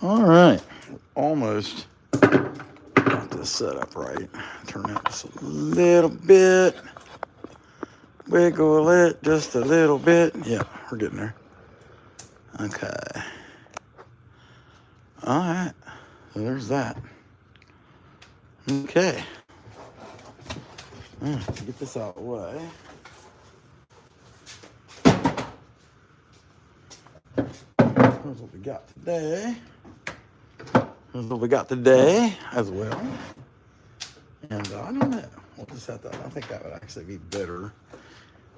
All right, almost got this set up right. Turn that just a little bit. Wiggle it just a little bit. Yeah, we're getting there. Okay. All right, so there's that. Okay. To get this out of the way. Here's what we got today. Here's what we got today as well. And I don't know. We'll just have to, I think that would actually be better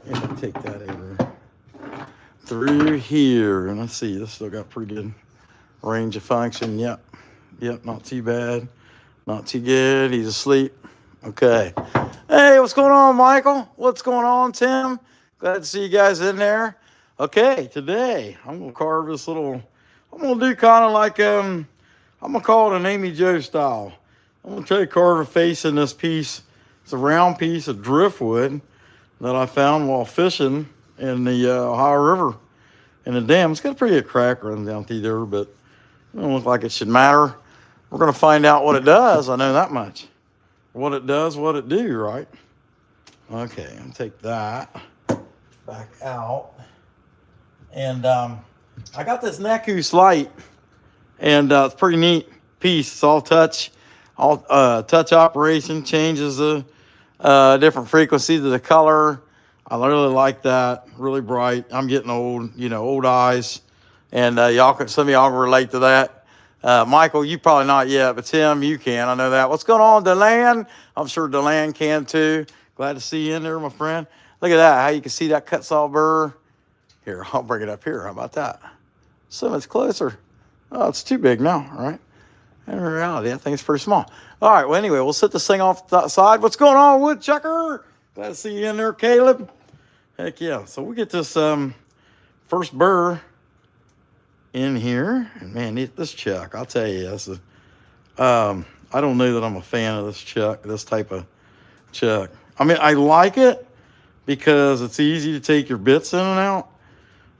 if I take that over through here. And let's see, this still got pretty good range of function. Yep, not too bad. Not too good. He's asleep. Okay. Hey, what's going on, Michael? What's going on, Tim? Glad to see you guys in there. Okay, today I'm going to carve this little, I'm going to do kind of like, I'm going to call it an Amy Jo style. I'm going to try to carve a face in this piece. It's a round piece of driftwood that I found while fishing in the Ohio River in the dam. It's got a pretty good crack running down through there, but it don't look like it should matter. We're going to find out what it does. I know that much. What it does, what it do, right? Okay, I'll take that back out. And I got this Nakoos light, and it's a pretty neat piece. It's all touch operation, changes the different frequencies of the color. I really like that, really bright. I'm getting old, old eyes. And some of y'all can relate to that. Michael, you probably not yet, but Tim, you can. I know that. What's going on, Deland? I'm sure Deland can too. Glad to see you in there, my friend. Look at that, how you can see that cut saw burr. Here, I'll bring it up here. How about that? So much closer. Oh, it's too big now, all right? In reality, I think it's pretty small. All right, well, anyway, we'll set this thing off to the side. What's going on, Woodchucker? Glad to see you in there, Caleb. Heck yeah. So we get this first burr in here. And man, this chuck, I'll tell you, I don't know that I'm a fan of this type of chuck. I mean, I like it because it's easy to take your bits in and out.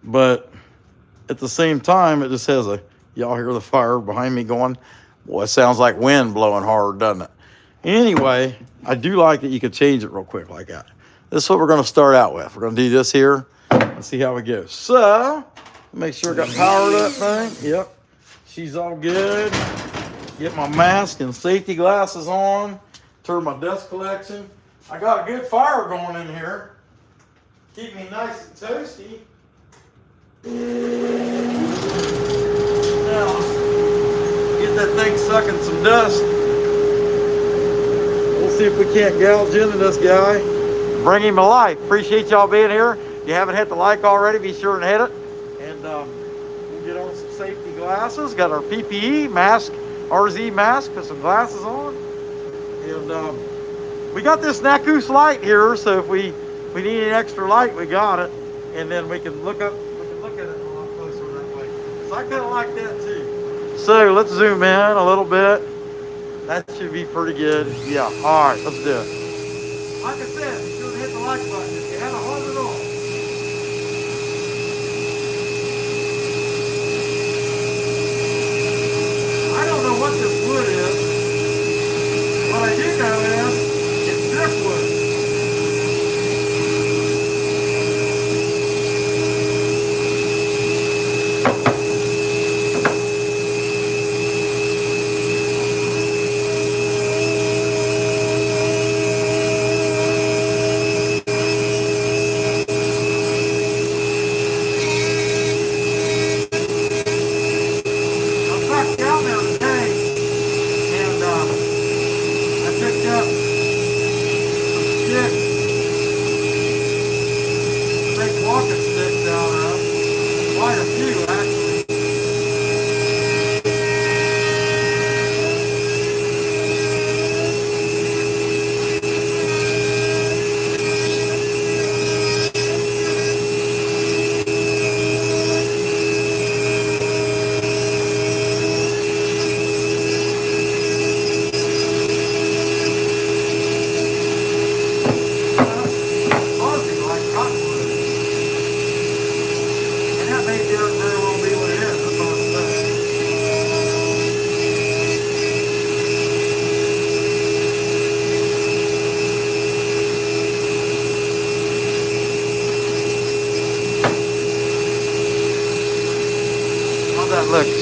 But at the same time, it just has y'all hear the fire behind me going, boy, it sounds like wind blowing hard, doesn't it? Anyway, I do like that you can change it real quick like that. This is what we're going to start out with. We're going to do this here and see how it goes. So, make sure I got power to that thing. Yep, she's all good. Get my mask and safety glasses on. Turn my dust collection. I got a good fire going in here. Keep me nice and toasty. Now, get that thing sucking some dust. We'll see if we can't gouge into this guy. Bring him to life. Appreciate y'all being here. If you haven't hit the like already, be sure and hit it. And we'll get on some safety glasses. Got our PPE mask, RZ mask, put some glasses on. And we got this Nakoos light here, so if we need an extra light, we got it. And then we can look at it a lot closer that way. So I kind of like that too. So let's zoom in a little bit. That should be pretty good. Yeah, all right, let's do it. Like I said, be sure to hit the like button if you haven't heard it all. I don't know what this wood is. What I do know is it's driftwood. I'm back down there today.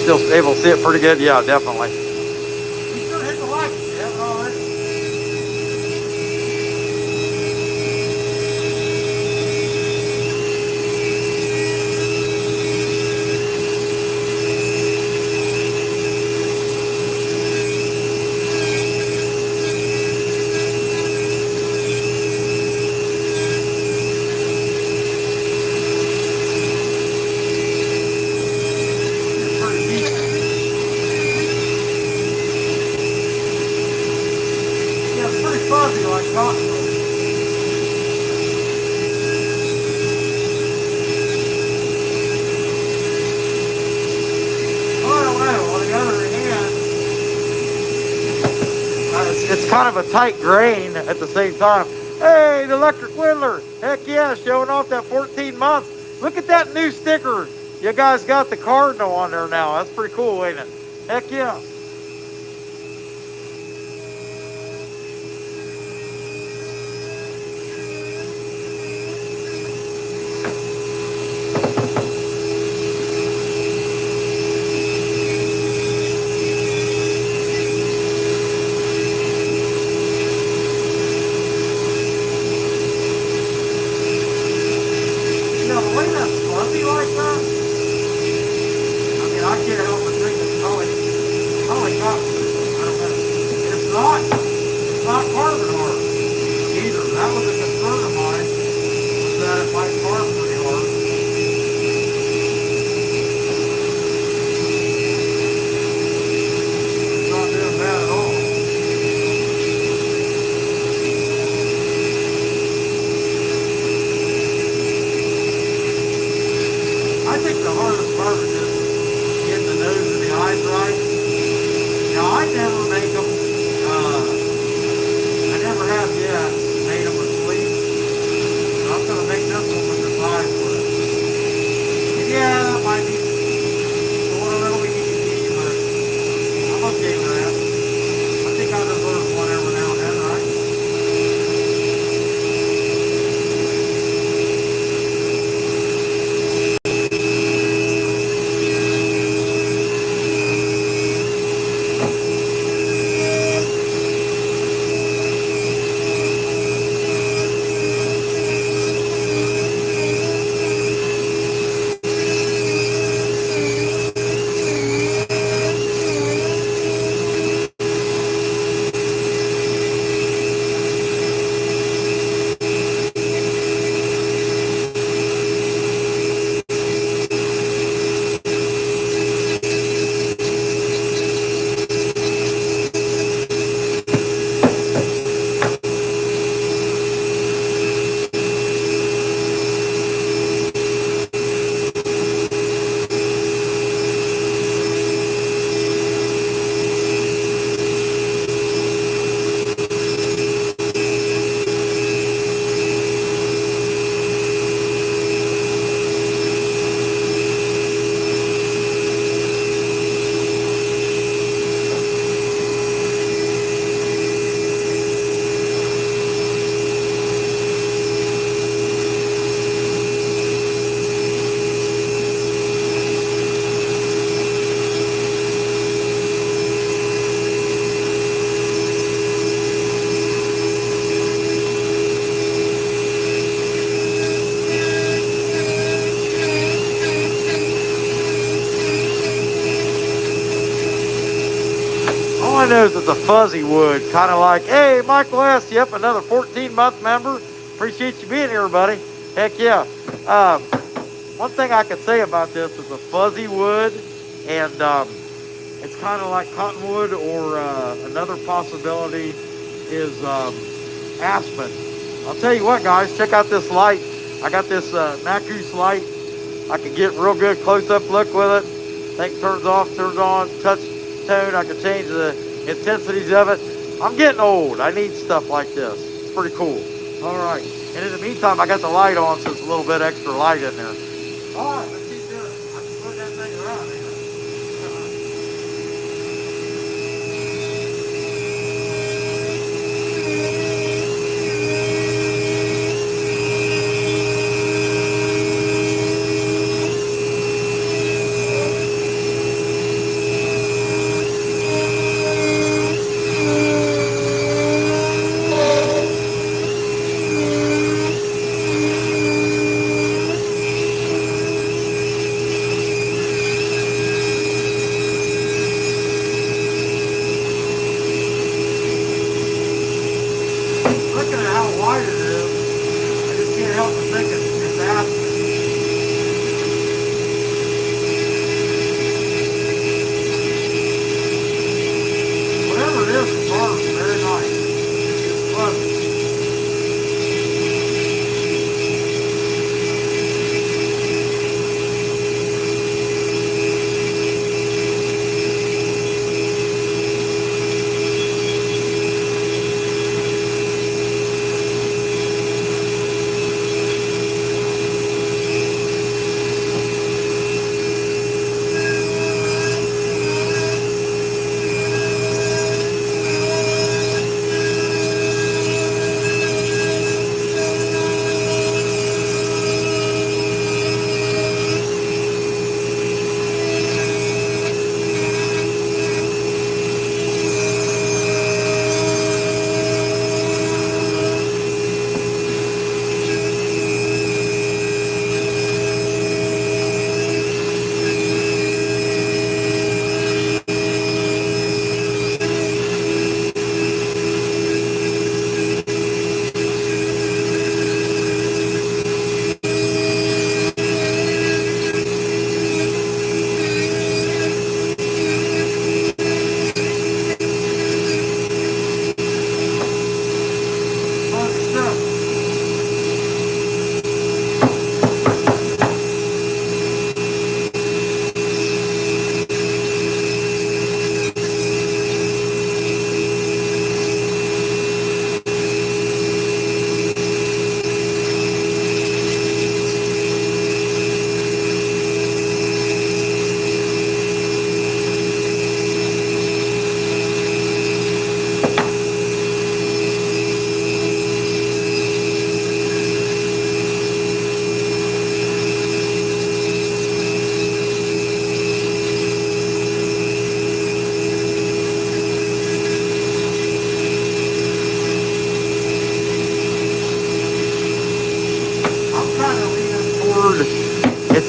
still able to see it pretty good? Yeah, definitely. Be sure to hit the like if you haven't already. Fuzzy like cottonwood. Well, on the other hand, it's kind of a tight grain at the same time. Hey, the electric whittler. Heck yeah, showing off that 14 months. Look at that new sticker. You guys got the cardinal on there now. That's pretty cool, ain't it? Heck yeah. I think the hardest part is just getting the nose and the eyes right. Now, I never make them, I never have yet made them asleep. So I'm going to make this one with the eyes with it. And yeah, that might be going a little easy, but I'm okay with that. I think I deserve one every now and then, right? All I know is it's a fuzzy wood, kind of like, hey, Michael S., yep, another 14-month member. Appreciate you being here, buddy. Heck yeah. One thing I could say about this is a fuzzy wood, and it's kind of like cottonwood, or another possibility is aspen. I'll tell you what, guys, check out this light. I got this Nakoos light. I can get real good close-up look with it. Thing turns off, turns on, touch tone. I can change the intensities of it. I'm getting old. I need stuff like this. It's pretty cool. All right. And in the meantime, I got the light on, so it's a little bit extra light in there. All right, let's keep doing it. I can put that thing around here.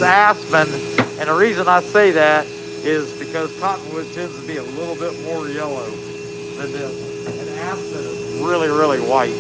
aspen, and the reason I say that is because cottonwood tends to be a little bit more yellow than this, and aspen is really, really white.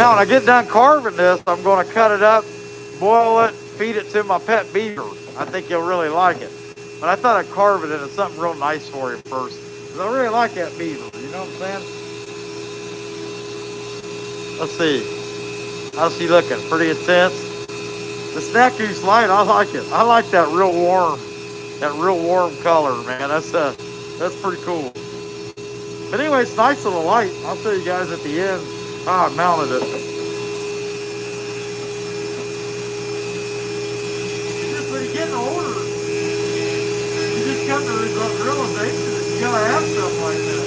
Now, when I get done carving this, I'm going to cut it up, boil it, feed it to my pet beaver. I think you'll really like it. But I thought I'd carve it into something real nice for him first, because I really like that beaver. You know what I'm saying? Let's see. How's he looking? Pretty intense. The Nakoos light, I like it. I like that real warm color, man. That's pretty cool. But anyway, it's a nice little light. I'll show you guys at the end how I mounted it. Just when you get older, you just come to the realization that you gotta have stuff like that.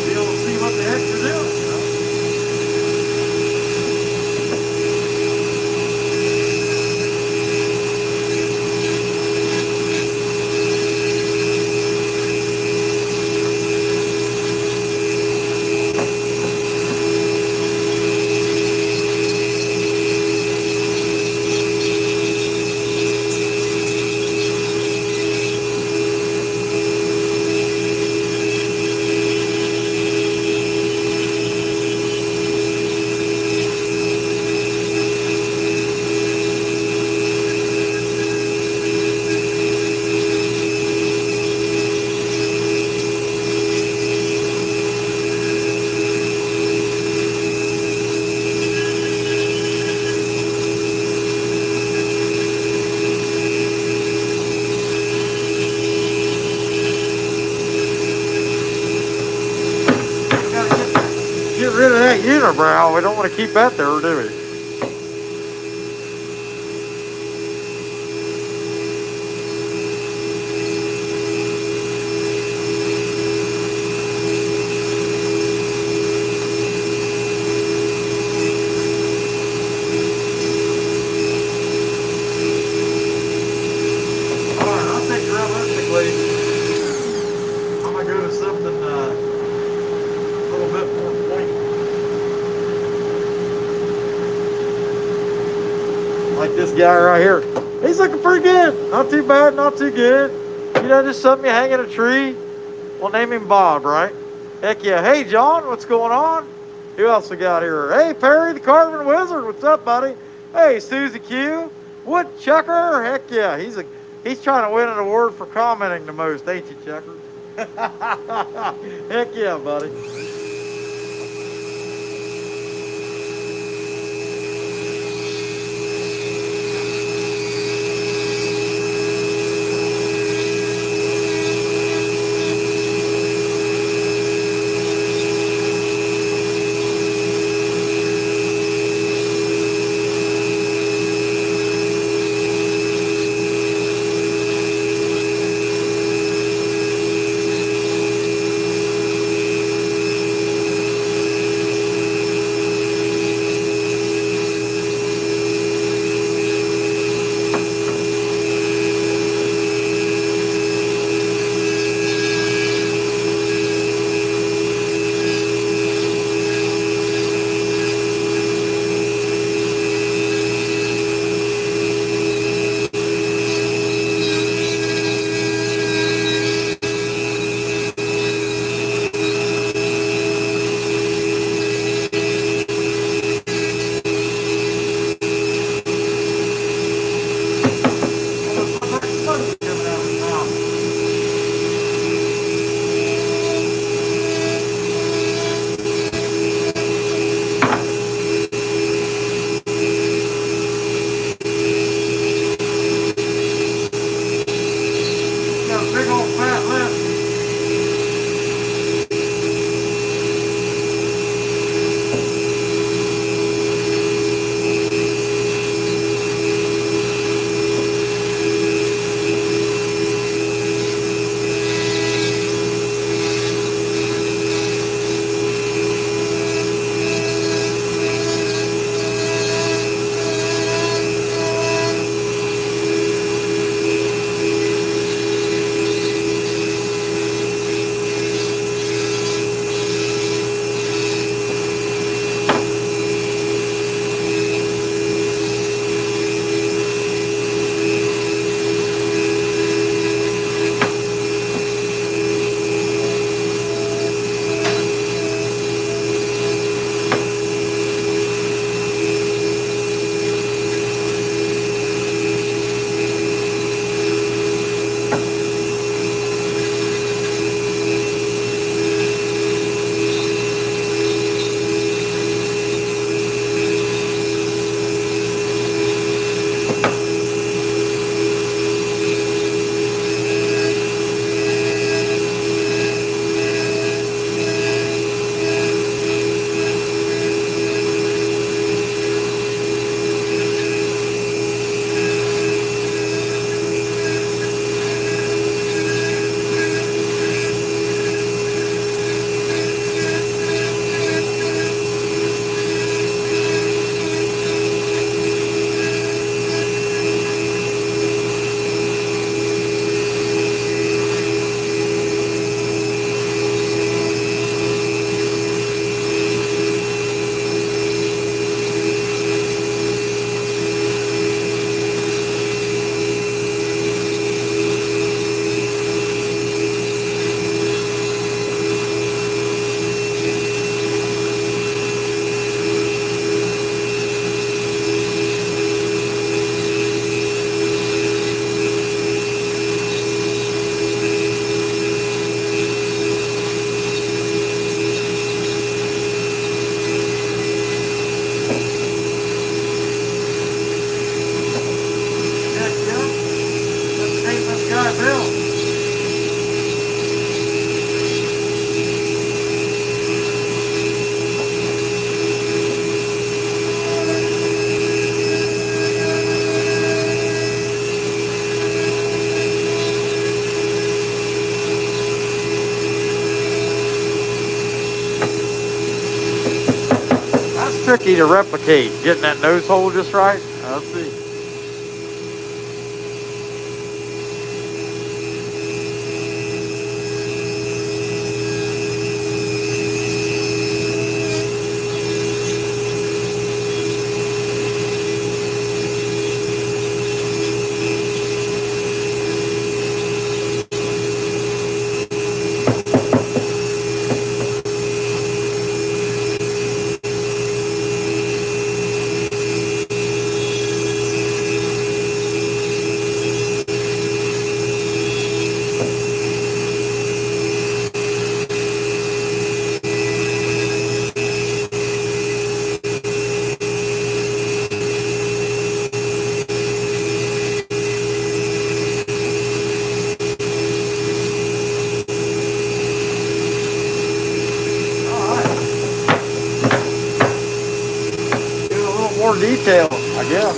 Be able to see what the heck you're doing, you know? Get rid of that unibrow. We don't want to keep that there, do we? Alright, I think realistically, I'm going to go to something a little bit more pointy. guy right here. He's looking pretty good. Not too bad, not too good. You know, just something you hang in a tree. We'll name him Bob, right? Heck yeah. Hey, John, what's going on? Who else we got here? Hey, Perry, the carving wizard. What's up, buddy? Hey, Susie Q. Woodchucker. Heck yeah. He's trying to win an award for commenting the most, ain't you, Chucker? Heck yeah, buddy. Tricky to replicate, getting that nose hole just right. Let's see. detail, I guess.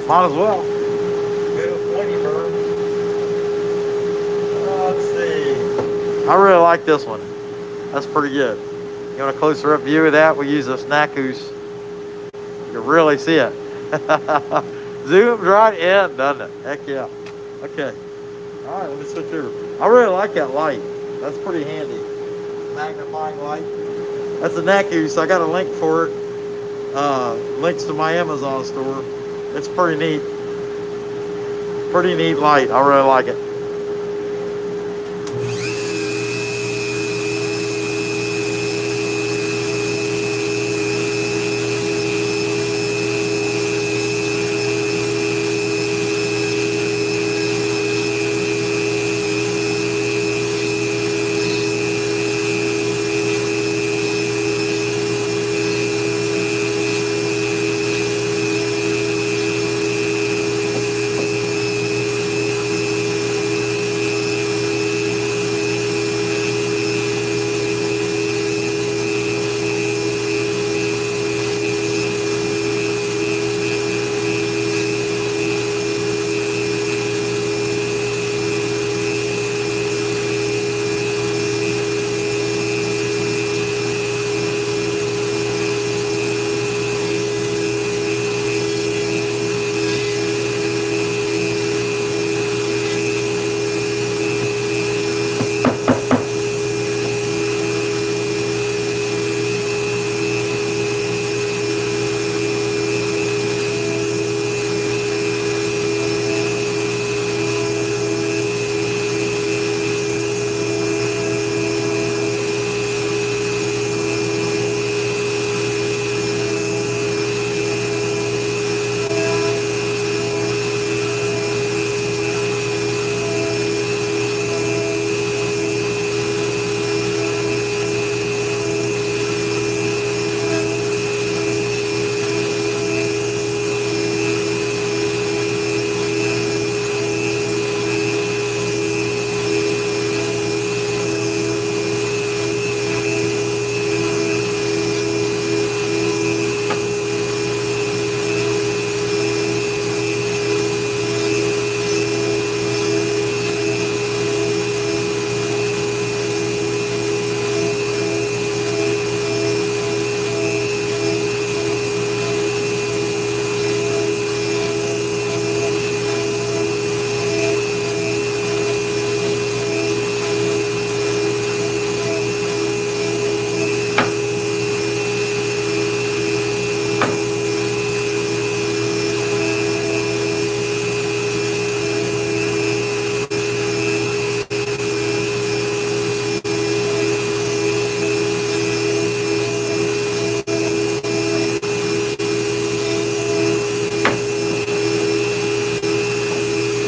Might as well. Little pointy bird. Let's see. I really like this one. That's pretty good. You want a closer up view of that? We use this Nakoos. You can really see it. Zooms right in, doesn't it? Heck yeah. Okay. All right, let me switch over. I really like that light. That's pretty handy. Magnifying light. That's a Nakoos. I got a link for it. Links to my Amazon store. It's pretty neat. Pretty neat light. I really like it.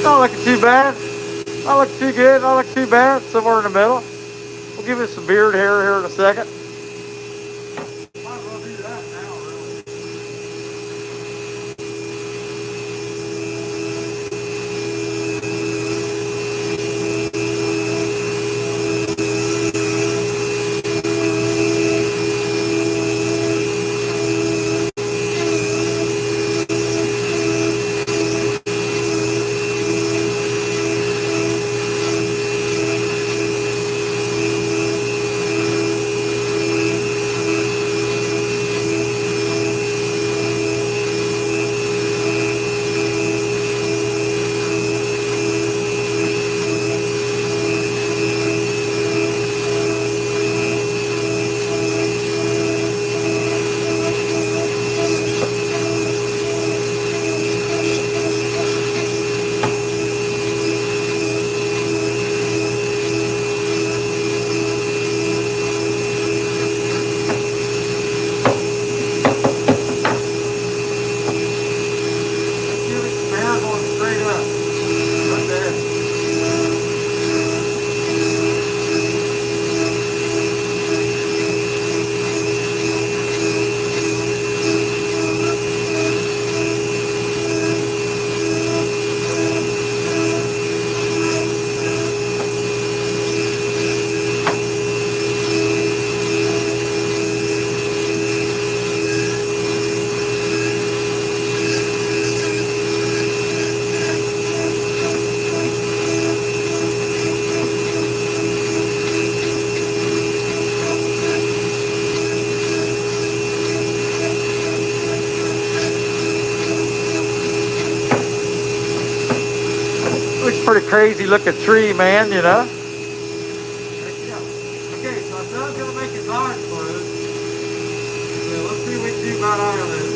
Not looking too bad. Not looking too good. Not looking too bad. Somewhere in the middle. We'll give it some beard hair here in a second. Might as well do that now, really. pretty crazy looking tree, man, you know. Okay, so I said I was gonna make his eyes close. Yeah, let's see what we can do about eye on this.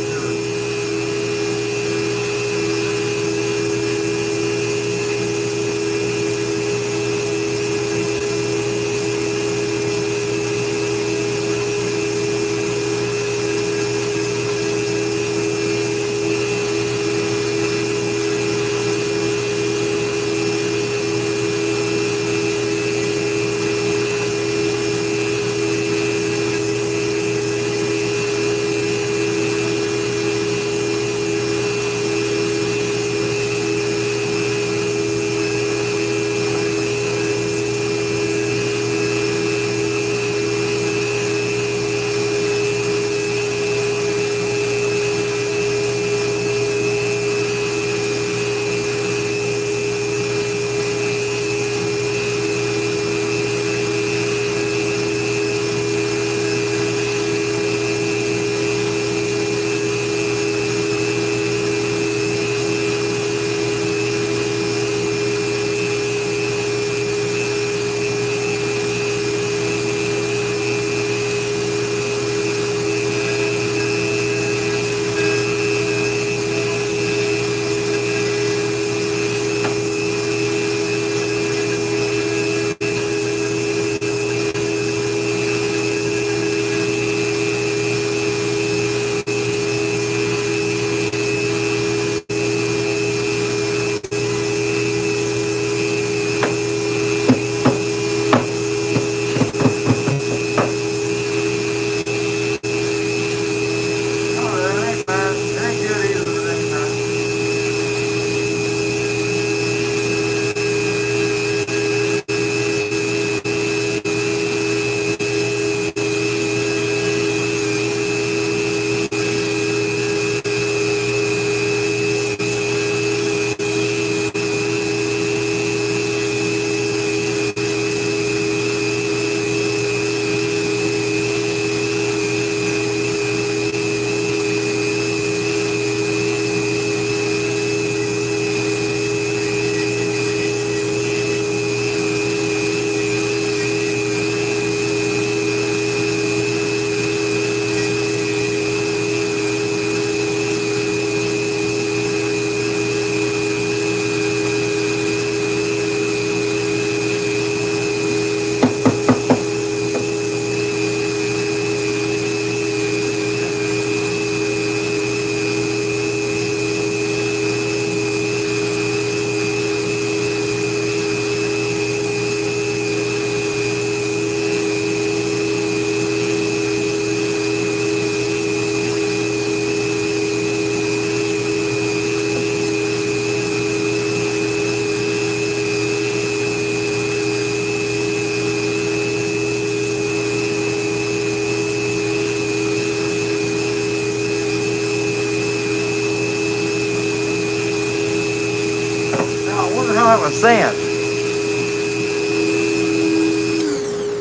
That was sand.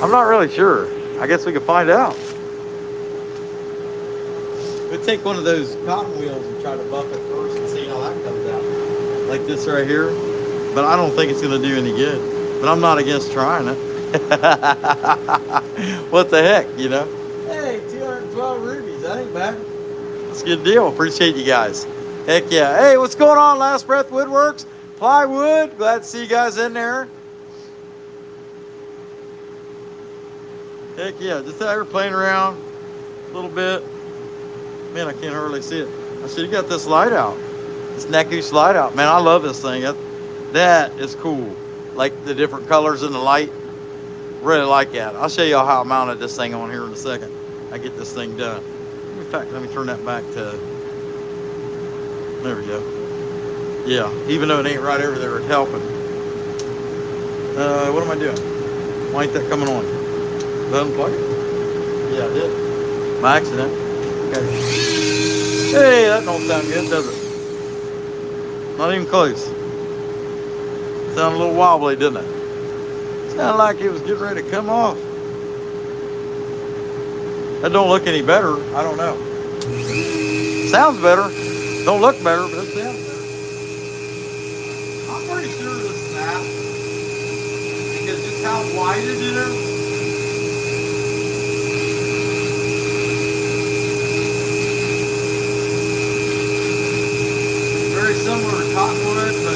I'm not really sure. I guess we could find out. We'll take one of those cotton wheels and try to buff it first and see how that comes out. Like this right here. But I don't think it's going to do any good. But I'm not against trying it. What the heck, you know? Hey, 212 rubies. That ain't bad. That's a good deal. Appreciate you guys. Heck yeah. Hey, what's going on, Last Breath Woodworks? Plywood. Glad to see you guys in there. Heck yeah. Just out here playing around a little bit. Man, I can't hardly see it. I should have got this light out. This Nakoos light out. Man, I love this thing. That is cool. Like the different colors in the light. Really like that. I'll show y'all how I mounted this thing on here in a second. I get this thing done. In fact, let me turn that back to... There we go. Yeah, even though it ain't right over there, it's helping. What am I doing? Why ain't that coming on? Did I unplug it? Yeah, I did. By accident. Okay. Hey, that don't sound good, does it? Not even close. Sounded a little wobbly, didn't it? Sounded like it was getting ready to come off. That don't look any better. I don't know. Sounds better. Don't look better, but it sounds better. I'm pretty sure this is how wide it is? Very similar to cottonwood, but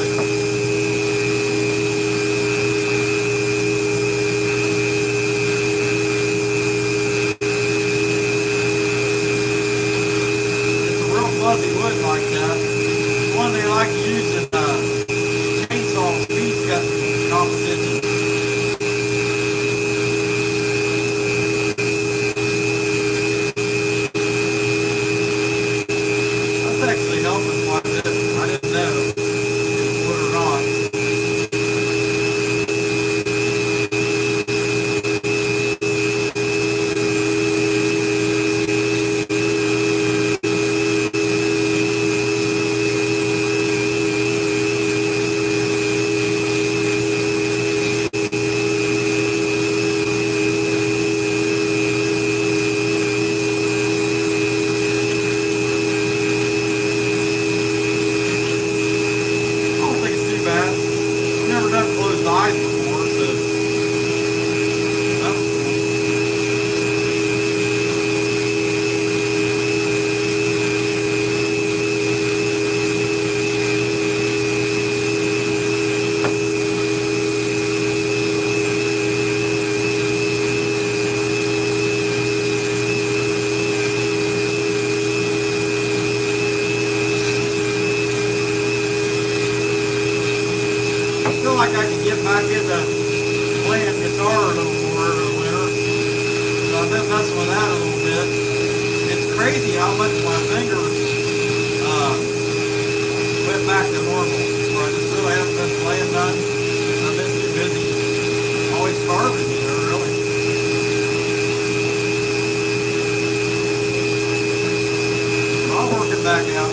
it's a real fuzzy wood like that. It's one they like to use in chainsaw speed cutting competitions. That's actually helping quite a bit. I didn't know, believe it or not. I don't think it's too bad. I've never done closed eyes before, so that was cool. I feel like I can get back into playing guitar a little more over the winter. So I've been messing with that a little bit. It's crazy how much my fingers uh, went back to normal. So I just really haven't been playing none. I've been too busy always carving, really. I'll work it back out.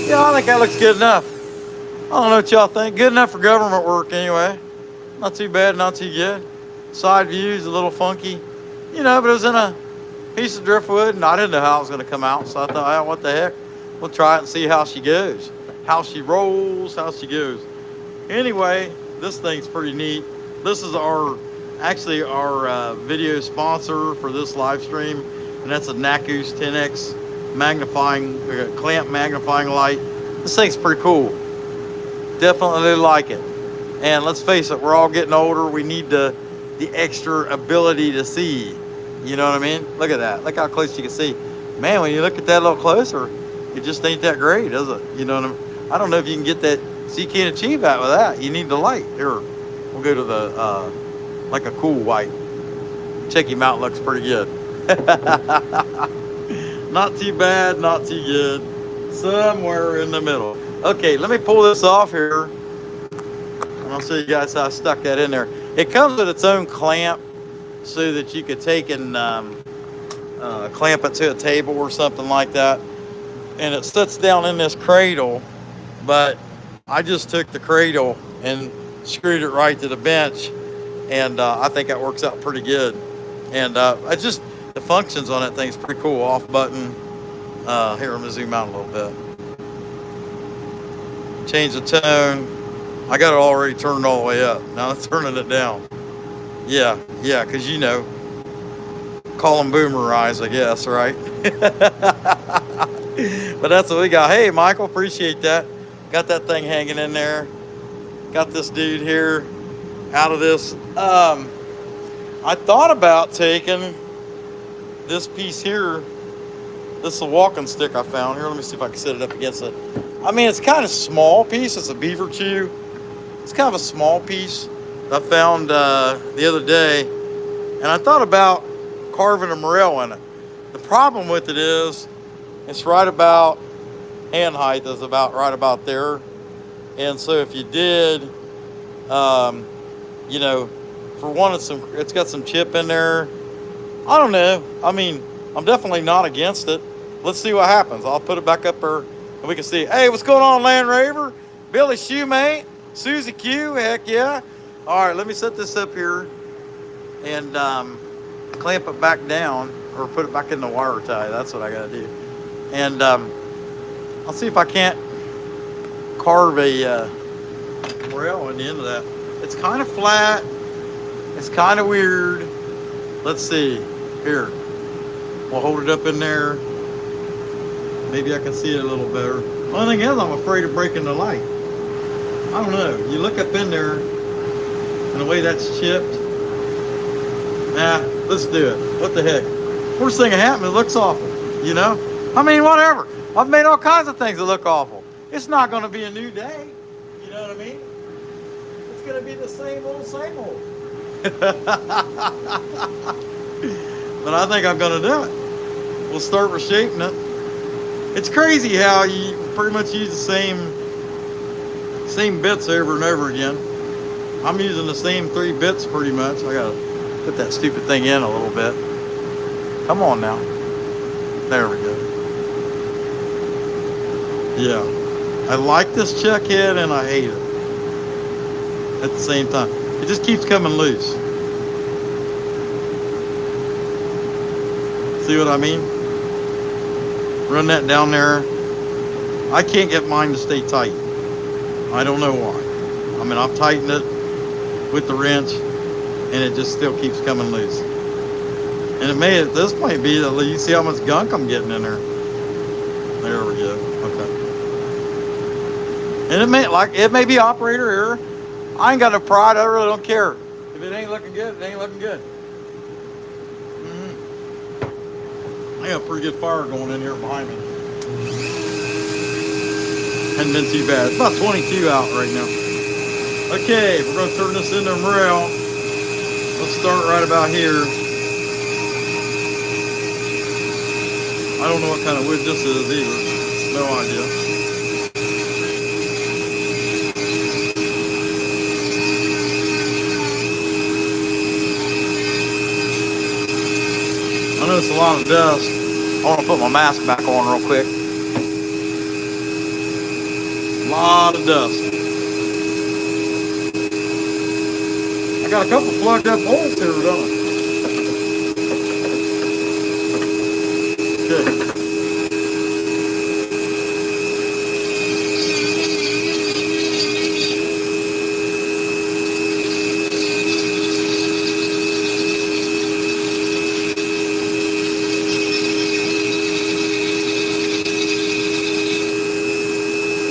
Yeah, I think that looks good enough. I don't know what y'all think. Good enough for government work anyway. Not too bad, not too good. Side views a little funky, but it was in a piece of driftwood and I didn't know how it was going to come out. So I thought, what the heck? We'll try it and see how she goes. How she rolls, how she goes. Anyway, this thing's pretty neat. This is our video sponsor for this live stream. And that's a Nakoos 10X magnifying, clamp magnifying light. This thing's pretty cool. Definitely like it. And let's face it, we're all getting older. We need the extra ability to see. You know what I mean? Look at that. Look how close you can see. Man, when you look at that a little closer, it just ain't that great, is it? You know what I mean? I don't know if you can get that. So you can't achieve that with that. You need the light. Here, we'll go to the, like a cool white. Check him out. Looks pretty good. Not too bad, not too good. Somewhere in the middle. Okay, let me pull this off here. And I'll show you guys how I stuck that in there. It comes with its own clamp so that you could take and clamp it to a table or something like that. And it sits down in this cradle, but I just took the cradle and screwed it right to the bench. And I think that works out pretty good. And I just, the functions on that thing's pretty cool. Off button. Here, I'm gonna zoom out a little bit. Change the tone. I got it already turned all the way up. Now I'm turning it down. Yeah, because call them boomer eyes, I guess, right? But that's what we got. Hey, Michael, appreciate that. Got that thing hanging in there. Got this dude here out of this. I thought about taking this piece here, this is a walking stick I found. Here, let me see if I can set it up against it. I mean, it's kind of small piece. It's a beaver chew. It's kind of a small piece I found the other day. And I thought about carving a morel in it. The problem with it is it's right about hand height is about right about there. And so if you did, you know, for one, it's got some chip in there. I don't know. I mean, I'm definitely not against it. Let's see what happens. I'll put it back up there and we can see. Hey, what's going on, Land Raver? Billy Shoemate, Susie Q, heck yeah. All right, let me set this up here and clamp it back down or put it back in the wire tie. That's what I got to do. And I'll see if I can't carve a morel on the end of that. It's kind of flat. It's kind of weird. Let's see. Here. We'll hold it up in there. Maybe I can see it a little better. The only thing is I'm afraid of breaking the light. I don't know. You look up in there and the way that's chipped. Nah, let's do it. What the heck? Worst thing that happened, it looks awful. You know? I mean, whatever. I've made all kinds of things that look awful. It's not going to be a new day. You know what I mean? It's going to be the same old, same old. But I think I'm going to do it. We'll start reshaping it. It's crazy how you pretty much use the same bits over and over again. I'm using the same 3 bits pretty much. I got to put that stupid thing in a little bit. Come on now. There we go. Yeah. I like this chuck head and I hate it at the same time. It just keeps coming loose. See what I mean? Run that down there. I can't get mine to stay tight. I don't know why. I mean, I've tightened it with the wrench and it just still keeps coming loose. And it may at this point be that you see how much gunk I'm getting in there. There we go. Okay. And it may be operator error. I ain't got no pride. I really don't care. If it ain't looking good, it ain't looking good. I got a pretty good fire going in here behind me. Hadn't been too bad. It's about 22 out right now. Okay, we're going to turn this into a morel. Let's start right about here. I don't know what kind of wood this is either. No idea. I notice a lot of dust. I want to put my mask back on real quick. A lot of dust. I got a couple plugged up holes here, don't I? Okay.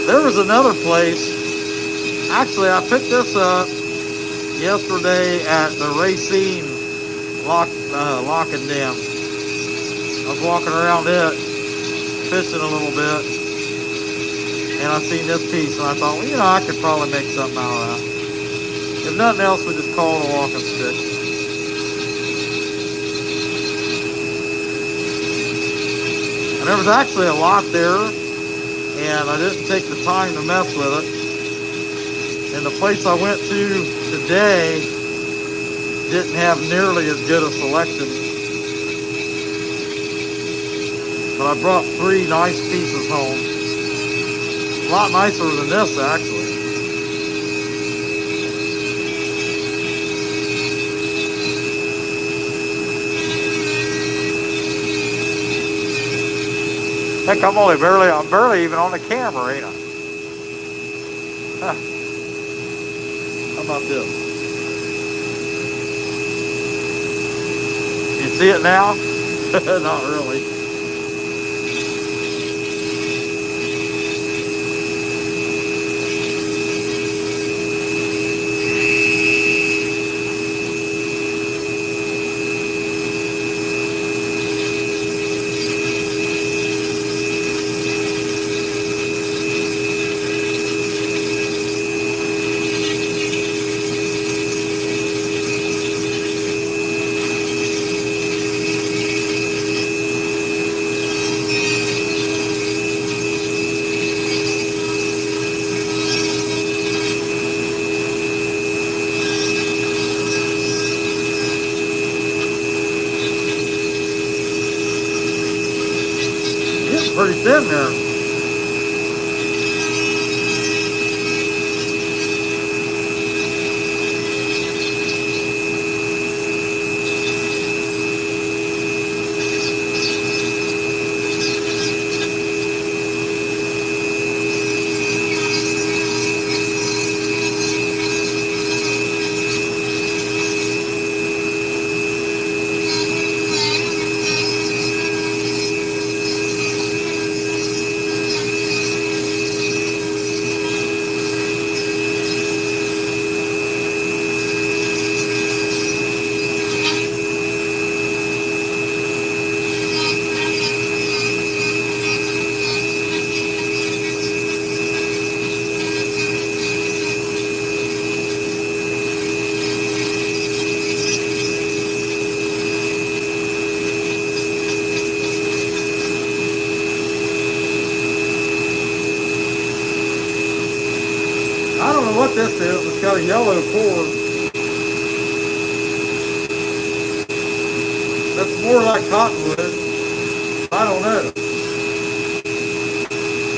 There was another place. Actually, I picked this up yesterday at the Racine Lock and Dam. I was walking around it, fishing a little bit, and I seen this piece, and I thought, well, you know, I could probably make something out of that. If nothing else, we just call it a walking stick. And there was actually a lot there, and I didn't take the time to mess with it. And the place I went to today didn't have nearly as good a selection. But I brought 3 nice pieces home. A lot nicer than this, actually. Heck, I'm barely even on the camera, ain't I? Huh. How about this? You see it now? Not really. pretty thin there. I don't know what this is. It's got a yellow cord. That's more like cottonwood. I don't know.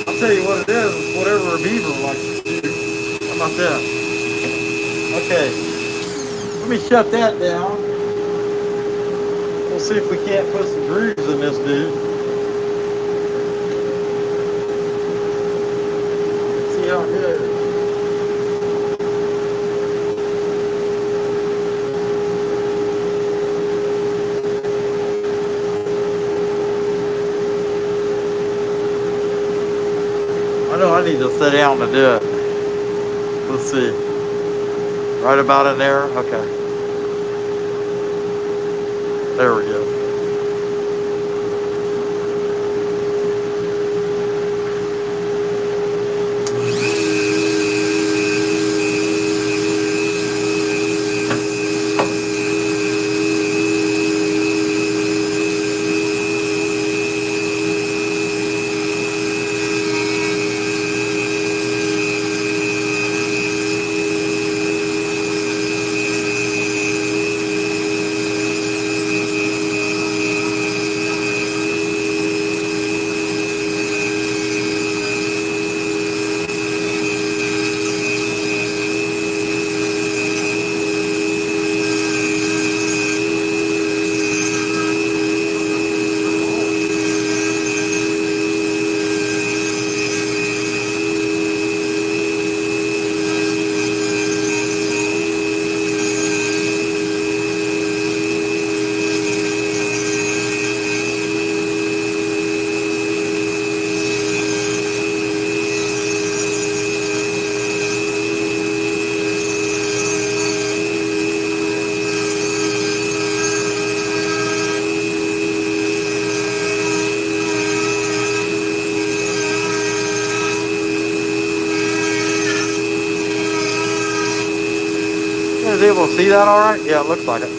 I'll tell you what it is. It's whatever a beaver likes to do. How about that? Okay. Let me shut that down. We'll see if we can't put some grooves in this dude. See how it goes. I know I need to sit down to do it. Let's see. Right about in there? Okay. There we go. You guys able to see that all right? Yeah, it looks like it.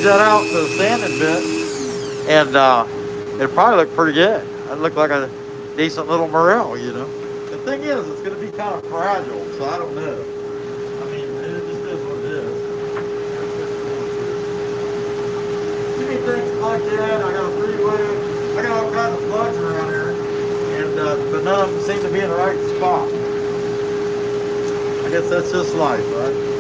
that out to the sanding bit, and it'd probably look pretty good. It'd look like a decent little morel, you know. The thing is, it's going to be kind of fragile, so I don't know. I mean, it just is what it is. Too many things like that. I got a three-way. I got all kinds of plugs around here, and but none of them seem to be in the right spot. I guess that's just life, right?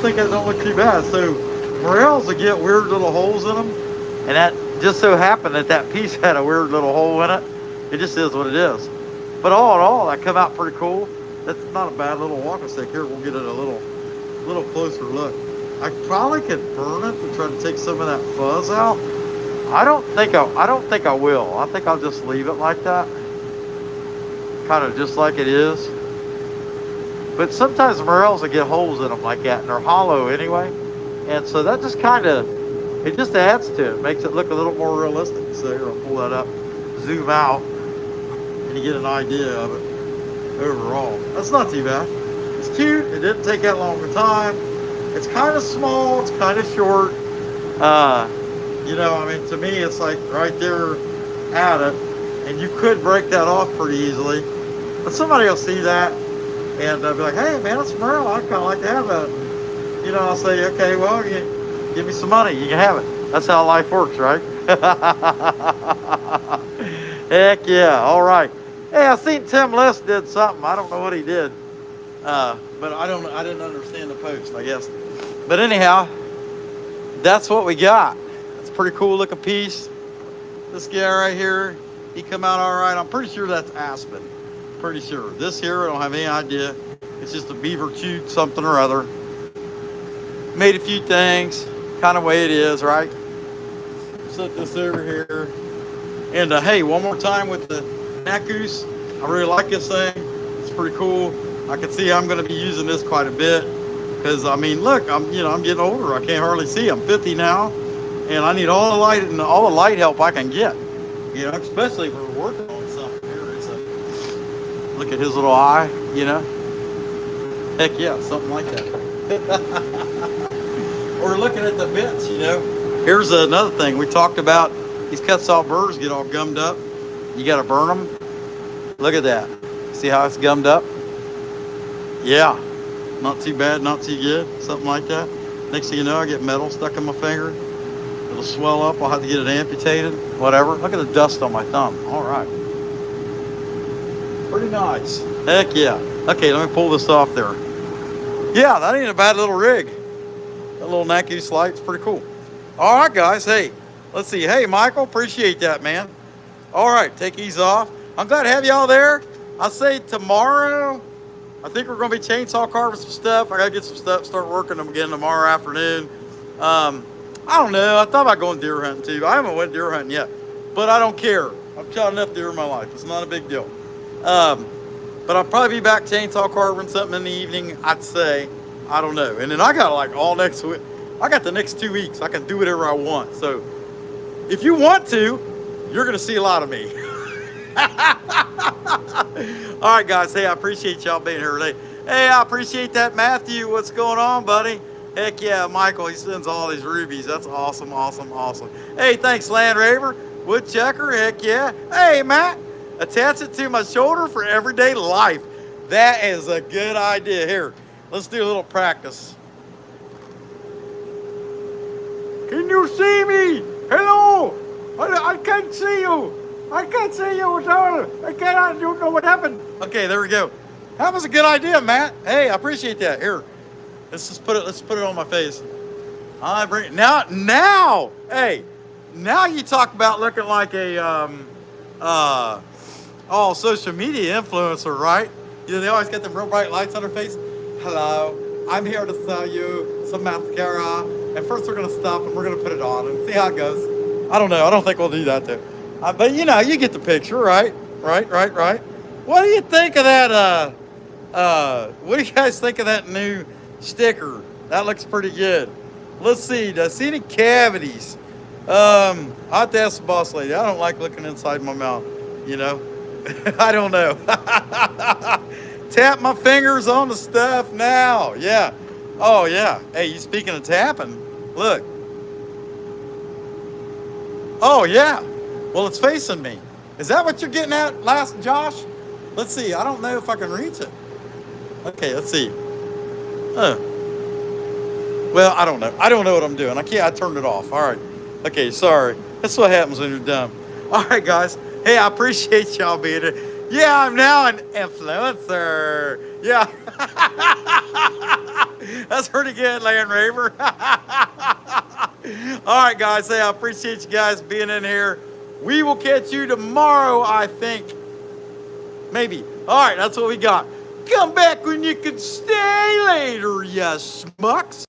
Think that don't look too bad. So morels will get weird little holes in them, and that just so happened that that piece had a weird little hole in it. It just is what it is. But all in all, that come out pretty cool. That's not a bad little walking stick. Here, we'll get it a little closer look. I probably could burn it to try to take some of that fuzz out. I don't think I will. I think I'll just leave it like that, kind of just like it is. But sometimes morels will get holes in them like that, and they're hollow anyway. And so that just kind of, it just adds to it, makes it look a little more realistic. So here, I'll pull that up, zoom out, and you get an idea of it overall. That's not too bad. It's cute. It didn't take that long of a time. It's kind of small. It's kind of short. You know, I mean, to me, it's like right there at it. And you could break that off pretty easily. But somebody will see that. And they'll be like, hey, man, it's morel. I kind of like to have that. You know, I'll say, okay, well, give me some money. You can have it. That's how life works, right? Heck yeah. All right. Hey, I seen Tim List did something. I don't know what he did. But I didn't understand the post, I guess. But anyhow, that's what we got. It's a pretty cool looking piece. This guy right here, he come out all right. I'm pretty sure that's aspen. Pretty sure. This here, I don't have any idea. It's just a beaver chewed something or other. Made a few things, kind of way it is, right? Set this over here. And hey, one more time with the Nakoos. I really like this thing. It's pretty cool. I can see I'm going to be using this quite a bit because I mean, look, I'm getting older. I can't hardly see. I'm 50 now, and I need all the light and all the light help I can get. You know, especially if we're working on something here. Look at his little eye, you know. Heck yeah, something like that. Or looking at the bits, you know. Here's another thing we talked about. These cut saw burrs get all gummed up. You got to burn them. Look at that. See how it's gummed up? Yeah. Not too bad, not too good. Something like that. Next thing you know, I get metal stuck in my finger. It'll swell up. I'll have to get it amputated. Whatever. Look at the dust on my thumb. All right. Pretty nice. Heck yeah. Okay, let me pull this off there. Yeah, that ain't a bad little rig. That little Nakoos light's pretty cool. All right, guys. Hey, let's see. Hey, Michael, appreciate that, man. All right, take these off. I'm glad to have y'all there. I'll say tomorrow, I think we're going to be chainsaw carving some stuff. I got to get some stuff, start working them again tomorrow afternoon. I don't know. I thought about going deer hunting, too. I haven't went deer hunting yet, but I don't care. I've shot enough deer in my life. It's not a big deal. But I'll probably be back chainsaw carving something in the evening, I'd say. I don't know. And then I got like all next week. I got the next 2 weeks. I can do whatever I want. So if you want to, you're going to see a lot of me. All right, guys. Hey, I appreciate y'all being here today. Hey, I appreciate that, Matthew. What's going on, buddy? Heck yeah, Michael. He sends all these rubies. That's awesome, awesome, awesome. Hey, thanks, Land Raver. Woodchucker. Heck yeah. Hey, Matt. Attach it to my shoulder for everyday life. That is a good idea. Here, let's do a little practice. Can you see me? Hello. I can't see you. I can't see you at all. I don't know what happened. Okay, there we go. That was a good idea, Matt. Hey, I appreciate that. Here, let's put it on my face. I bring it now. Hey, now you talk about looking like a social media influencer, right? You know, they always get them real bright lights on their face. Hello, I'm here to sell you some mascara. And first we're gonna stop and we're gonna put it on and see how it goes. I don't know. I don't think we'll do that though. But you know, you get the picture, right? Right. What do you think of that? What do you guys think of that new sticker? That looks pretty good. Let's see. Do I see any cavities? I have to ask the boss lady. I don't like looking inside my mouth. You know, I don't know. Tap my fingers on the stuff now. Yeah. Oh yeah. Hey, you speaking of tapping? Look. Oh yeah. Well, it's facing me. Is that what you're getting at, last Josh? Let's see. I don't know if I can reach it. Okay, let's see. Well, I don't know. I don't know what I'm doing. I turned it off. All right. Okay, sorry. That's what happens when you're dumb. All right, guys. Hey, I appreciate y'all being here. Yeah, I'm now an influencer. Yeah. That's pretty good, Land Raver. All right, guys. Hey, I appreciate you guys being in here. We will catch you tomorrow, I think. Maybe. All right, that's what we got. Come back when you can stay later, you schmucks.